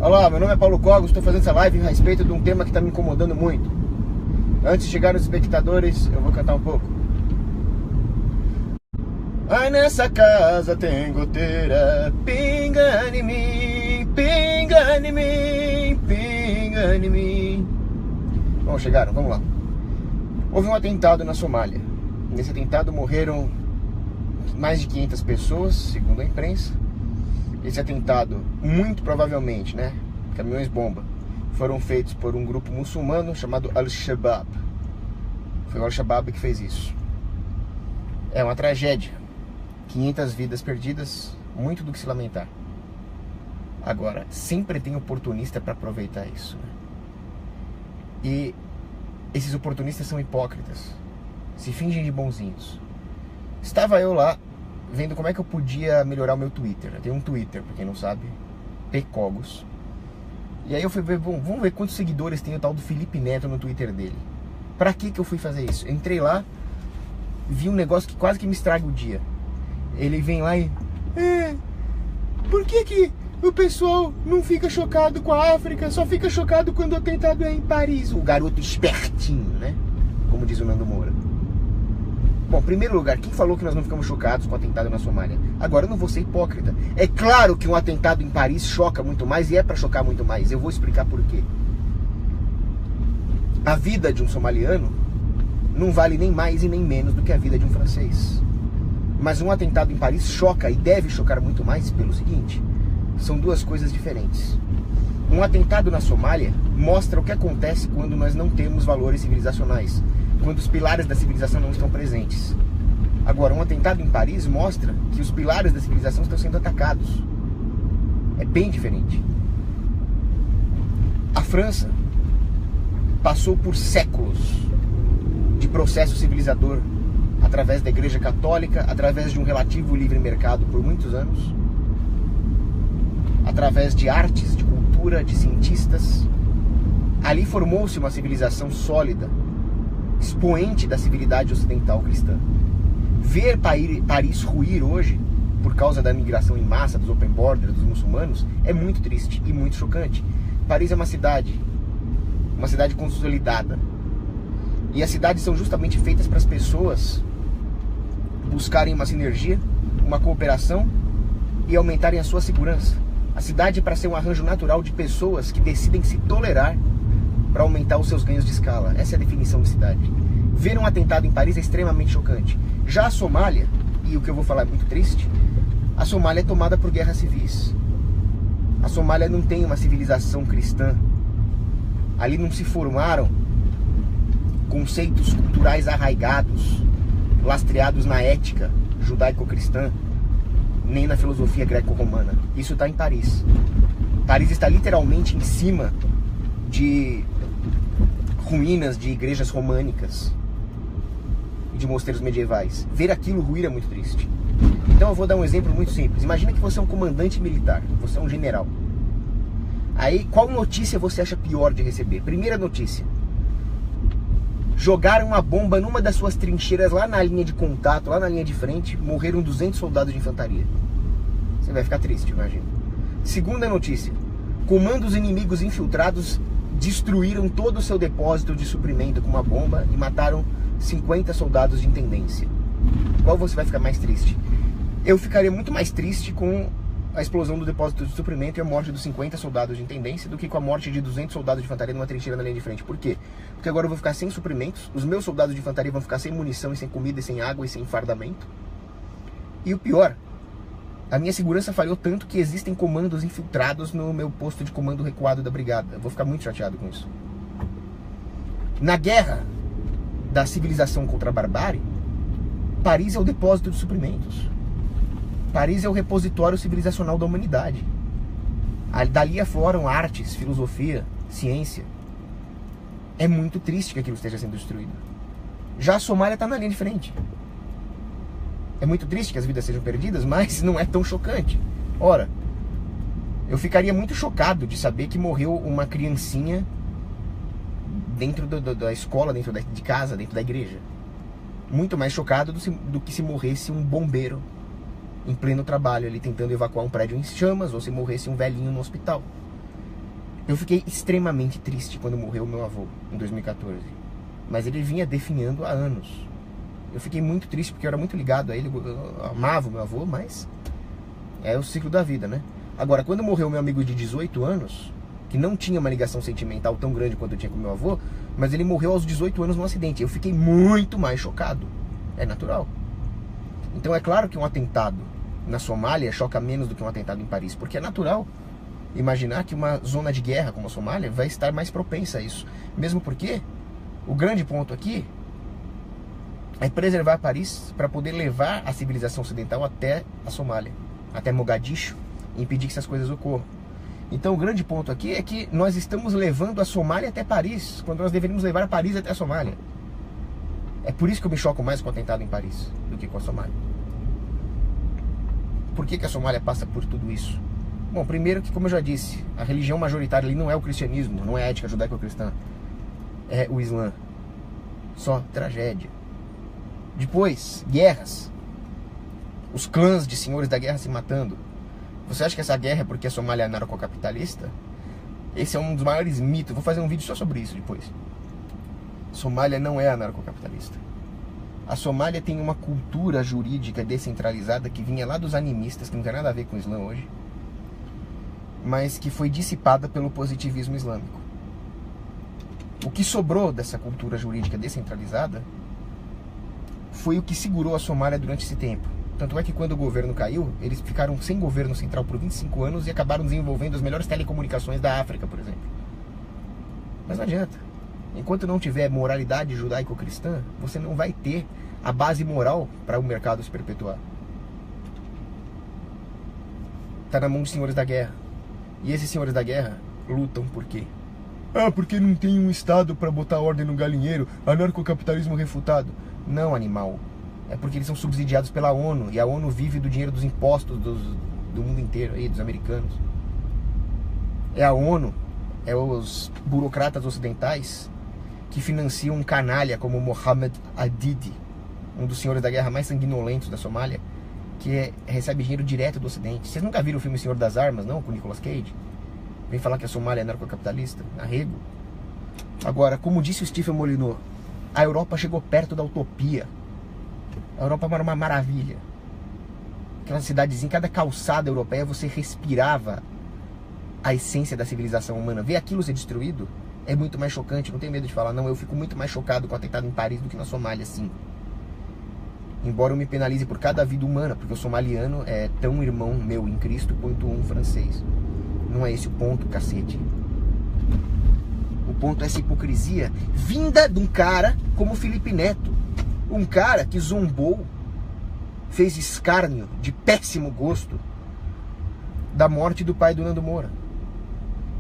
Olá, meu nome é Paulo Cogos, estou fazendo essa live a respeito de um tema que está me incomodando muito. Antes de chegar os espectadores, eu vou cantar um pouco. Ai, nessa casa tem goteira, pinga em mim, pinga em mim, pinga em mim. Bom, chegaram, vamos lá. Houve um atentado na Somália. Nesse atentado morreram mais de 500 pessoas, segundo a imprensa. Esse atentado, muito provavelmente, né, caminhões-bomba, foram feitos por um grupo muçulmano chamado Al-Shabaab. Foi o Al-Shabaab que fez isso. É uma tragédia. 500 vidas perdidas, muito do que se lamentar. Agora, sempre tem oportunista para aproveitar isso, né? E esses oportunistas são hipócritas. Se fingem de bonzinhos. Estava eu lá, vendo como é que eu podia melhorar o meu Twitter. Eu tenho um Twitter, pra quem não sabe, Pcogos. E aí eu fui ver, vamos ver quantos seguidores tem o tal do Felipe Neto no Twitter dele. Pra que eu fui fazer isso? Eu entrei lá, vi um negócio que quase que me estraga o dia. Ele vem lá e... por que o pessoal não fica chocado com a África? Só fica chocado quando o atentado é em Paris. O garoto espertinho, né? Como diz o Nando Moura. Bom, em primeiro lugar, quem falou que nós não ficamos chocados com o atentado na Somália? Agora eu não vou ser hipócrita. É claro que um atentado em Paris choca muito mais e é pra chocar muito mais. Eu vou explicar por quê. A vida de um somaliano não vale nem mais e nem menos do que a vida de um francês. Mas um atentado em Paris choca e deve chocar muito mais pelo seguinte: são duas coisas diferentes. Um atentado na Somália mostra o que acontece quando nós não temos valores civilizacionais, quando os pilares da civilização não estão presentes. Agora, um atentado em Paris mostra que os pilares da civilização estão sendo atacados. É bem diferente. A França passou por séculos de processo civilizador através da Igreja Católica, através de um relativo livre mercado por muitos anos, através de artes, de cultura, de cientistas. Ali formou-se uma civilização sólida, expoente da civilidade ocidental cristã. Ver Paris ruir hoje, por causa da migração em massa, dos open borders, dos muçulmanos, é muito triste e muito chocante. Paris é uma cidade consolidada. E as cidades são justamente feitas para as pessoas buscarem uma sinergia, uma cooperação e aumentarem a sua segurança. A cidade é para ser um arranjo natural de pessoas que decidem se tolerar para aumentar os seus ganhos de escala. Essa é a definição de cidade. Ver um atentado em Paris é extremamente chocante. Já a Somália, e o que eu vou falar é muito triste, a Somália é tomada por guerras civis. A Somália não tem uma civilização cristã. Ali não se formaram conceitos culturais arraigados, lastreados na ética judaico-cristã, nem na filosofia greco-romana. Isso está em Paris. Paris está literalmente em cima de ruínas de igrejas românicas e de mosteiros medievais. Ver aquilo ruir é muito triste. Então eu vou dar um exemplo muito simples. Imagina que você é um comandante militar, você é um general. Aí, qual notícia você acha pior de receber? Primeira notícia: jogaram uma bomba numa das suas trincheiras lá na linha de contato, lá na linha de frente, morreram 200 soldados de infantaria. Você vai ficar triste, imagina. Segunda notícia: comandos inimigos infiltrados destruíram todo o seu depósito de suprimento com uma bomba e mataram 50 soldados de intendência. Qual você vai ficar mais triste? Eu ficaria muito mais triste com a explosão do depósito de suprimento e a morte dos 50 soldados de intendência do que com a morte de 200 soldados de infantaria numa trincheira na linha de frente. Por quê? Porque agora eu vou ficar sem suprimentos, os meus soldados de infantaria vão ficar sem munição e sem comida e sem água e sem fardamento. E o pior, a minha segurança falhou tanto que existem comandos infiltrados no meu posto de comando recuado da brigada. Eu vou ficar muito chateado com isso. Na guerra da civilização contra a barbárie, Paris é o depósito de suprimentos. Paris é o repositório civilizacional da humanidade. Dali afloram artes, filosofia, ciência. É muito triste que aquilo esteja sendo destruído. Já a Somália está na linha de frente. É muito triste que as vidas sejam perdidas, mas não é tão chocante. Ora, eu ficaria muito chocado de saber que morreu uma criancinha dentro da escola, dentro de casa, dentro da igreja. Muito mais chocado do que se morresse um bombeiro em pleno trabalho, ali tentando evacuar um prédio em chamas, ou se morresse um velhinho no hospital. Eu fiquei extremamente triste quando morreu meu avô, em 2014. Mas ele vinha definhando há anos. Eu fiquei muito triste porque eu era muito ligado a ele, eu amava o meu avô, mas é o ciclo da vida, né? Agora, quando morreu meu amigo de 18 anos, que não tinha uma ligação sentimental tão grande quanto eu tinha com meu avô, mas ele morreu aos 18 anos num acidente. Eu fiquei muito mais chocado. É natural. Então é claro que um atentado na Somália choca menos do que um atentado em Paris, porque é natural imaginar que uma zona de guerra como a Somália vai estar mais propensa a isso. Mesmo porque o grande ponto aqui é preservar Paris para poder levar a civilização ocidental até a Somália, até Mogadishu, e impedir que essas coisas ocorram. Então o grande ponto aqui é que nós estamos levando a Somália até Paris, quando nós deveríamos levar a Paris até a Somália. É por isso que eu me choco mais com o atentado em Paris do que com a Somália. Por que a Somália passa por tudo isso? Bom, primeiro que, como eu já disse, a religião majoritária ali não é o cristianismo, não é a ética judaico-cristã, é o Islã. Só tragédia. Depois, guerras. Os clãs de senhores da guerra se matando. Você acha que essa guerra é porque a Somália é anarcocapitalista? Esse é um dos maiores mitos. Vou fazer um vídeo só sobre isso depois. Somália não é anarcocapitalista. A Somália tem uma cultura jurídica descentralizada que vinha lá dos animistas, que não tem nada a ver com o Islã hoje, mas que foi dissipada pelo positivismo islâmico. O que sobrou dessa cultura jurídica descentralizada foi o que segurou a Somália durante esse tempo. Tanto é que quando o governo caiu, eles ficaram sem governo central por 25 anos e acabaram desenvolvendo as melhores telecomunicações da África, por exemplo. Mas não adianta. Enquanto não tiver moralidade judaico-cristã, você não vai ter a base moral para o mercado se perpetuar. Está na mão dos senhores da guerra. E esses senhores da guerra lutam por quê? Ah, porque não tem um Estado para botar ordem no galinheiro, anarcocapitalismo refutado. Não, animal. É porque eles são subsidiados pela ONU, e a ONU vive do dinheiro dos impostos do mundo inteiro, aí, dos americanos. É a ONU, é os burocratas ocidentais que financiam um canalha como Mohammed Adidi, um dos senhores da guerra mais sanguinolentos da Somália, que recebe dinheiro direto do Ocidente. Vocês nunca viram o filme Senhor das Armas, não? Com Nicolas Cage? Vem falar que a Somália é narcocapitalista? Arrego. Agora, como disse o Stephen Molyneux, a Europa chegou perto da utopia. A Europa era uma maravilha. Aquela cidadezinha, cada calçada europeia você respirava a essência da civilização humana. Ver aquilo ser destruído é muito mais chocante. Não tenho medo de falar, não. Eu fico muito mais chocado com o atentado em Paris do que na Somália, sim. Embora eu me penalize por cada vida humana, porque o somaliano é tão irmão meu em Cristo quanto um francês. Não é esse o ponto, cacete. O ponto é essa hipocrisia vinda de um cara como Felipe Neto. Um cara que zombou, fez escárnio de péssimo gosto da morte do pai do Nando Moura.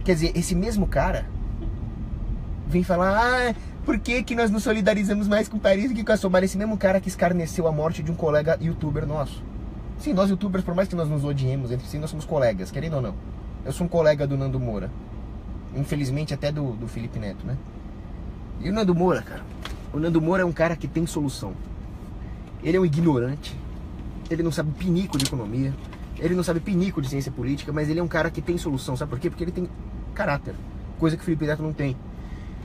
Quer dizer, esse mesmo cara vem falar, por que nós nos solidarizamos mais com Paris do que com a Somália? Esse mesmo cara que escarneceu a morte de um colega youtuber nosso. Sim, nós youtubers, por mais que nós nos odiemos entre si, nós somos colegas, querendo ou não. Eu sou um colega do Nando Moura. Infelizmente até do Felipe Neto, né? E o Nando Moura, cara, o Nando Moura é um cara que tem solução. Ele é um ignorante, ele não sabe pinico de economia, ele não sabe pinico de ciência política, mas ele é um cara que tem solução. Sabe por quê? Porque ele tem caráter, coisa que o Felipe Neto não tem.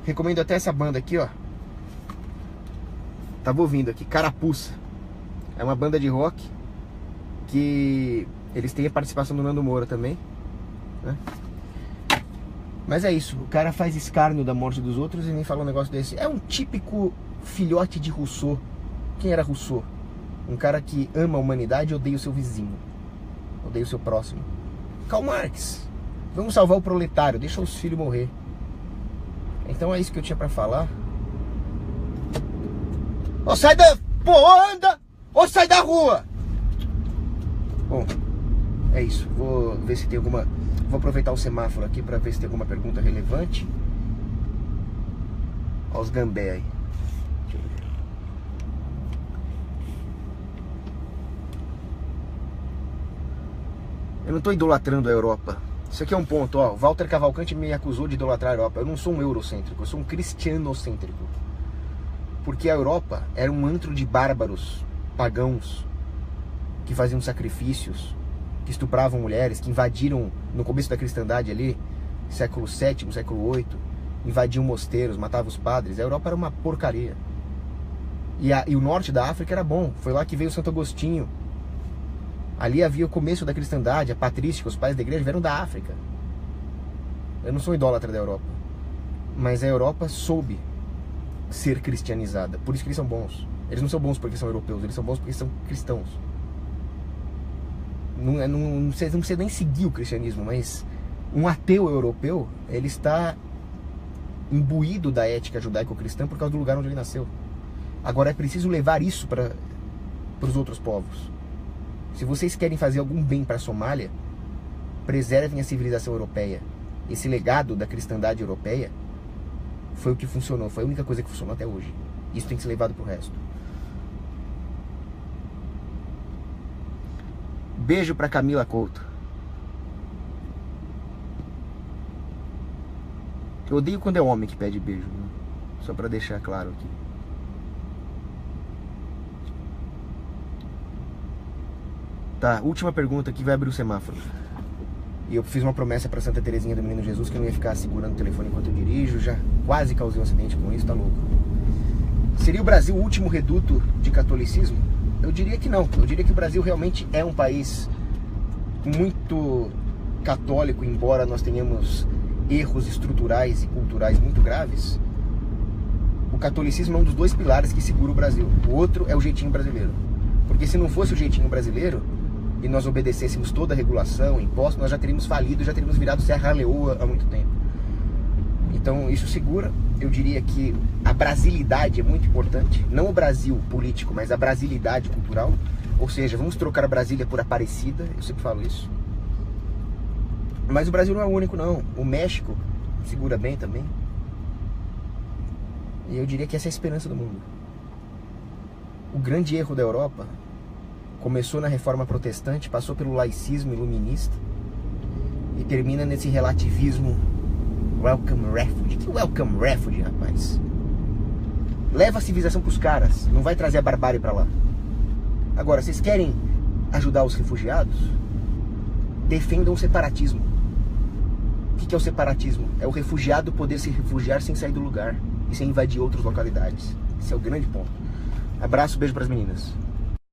Recomendo até essa banda aqui, ó. Tava ouvindo aqui, Carapuça. É uma banda de rock que eles têm a participação do Nando Moura também, né? Mas é isso, o cara faz escárnio da morte dos outros e nem fala um negócio desse. É um típico filhote de Rousseau. Quem era Rousseau? Um cara que ama a humanidade e odeia o seu vizinho, odeia o seu próximo. Karl Marx. Vamos salvar o proletário, deixa os filhos morrer. Então é isso que eu tinha pra falar. Ô, sai da... Pô, anda! Ô, sai da rua! Bom, é isso. Vou ver se tem alguma... Vou aproveitar o semáforo aqui pra ver se tem alguma pergunta relevante. Olha os gambé aí. Deixa eu ver. Eu não tô idolatrando a Europa. Isso aqui é um ponto, ó. Walter Cavalcante me acusou de idolatrar a Europa. Eu não sou um eurocêntrico, eu sou um cristianocêntrico. Porque a Europa era um antro de bárbaros, pagãos, que faziam sacrifícios, que estupravam mulheres, que invadiram, no começo da cristandade ali, século VII, século VIII, invadiam mosteiros, matavam os padres. A Europa era uma porcaria. E o norte da África era bom. Foi lá que veio Santo Agostinho. Ali havia o começo da cristandade, a patrística, os pais da igreja vieram da África. Eu não sou idólatra da Europa, mas a Europa soube ser cristianizada. Por isso que eles são bons. Eles não são bons porque são europeus, eles são bons porque são cristãos. Não precisa nem seguir o cristianismo, mas um ateu europeu, ele está imbuído da ética judaico-cristã por causa do lugar onde ele nasceu. Agora é preciso levar isso para os outros povos. Se vocês querem fazer algum bem para a Somália, preservem a civilização europeia. Esse legado da cristandade europeia foi o que funcionou, foi a única coisa que funcionou até hoje. Isso tem que ser levado para o resto. Beijo para Camila Couto. Eu odeio quando é homem que pede beijo, né? Só para deixar claro aqui. Tá, última pergunta aqui, vai abrir o semáforo. E eu fiz uma promessa para Santa Teresinha do Menino Jesus que eu não ia ficar segurando o telefone enquanto eu dirijo. Já quase causei um acidente com isso, tá louco. Seria o Brasil o último reduto de catolicismo? Eu diria que não. Eu diria que o Brasil realmente é um país muito católico, embora nós tenhamos erros estruturais e culturais muito graves. O catolicismo é um dos dois pilares que segura o Brasil. O outro é o jeitinho brasileiro. Porque se não fosse o jeitinho brasileiro e nós obedecêssemos toda a regulação, impostos, nós já teríamos falido, já teríamos virado Serra Leoa há muito tempo. Então isso segura. Eu diria que a brasilidade é muito importante. Não o Brasil político, mas a brasilidade cultural. Ou seja, vamos trocar a Brasília por Aparecida. Eu sempre falo isso. Mas o Brasil não é o único, não. O México segura bem também. E eu diria que essa é a esperança do mundo. O grande erro da Europa começou na Reforma Protestante, passou pelo laicismo iluminista e termina nesse relativismo welcome refugee. Que welcome refugee, rapaz? Leva a civilização pros caras, não vai trazer a barbárie pra lá. Agora, vocês querem ajudar os refugiados? Defendam o separatismo. O que é o separatismo? É o refugiado poder se refugiar sem sair do lugar e sem invadir outras localidades. Esse é o grande ponto. Abraço, beijo pras meninas.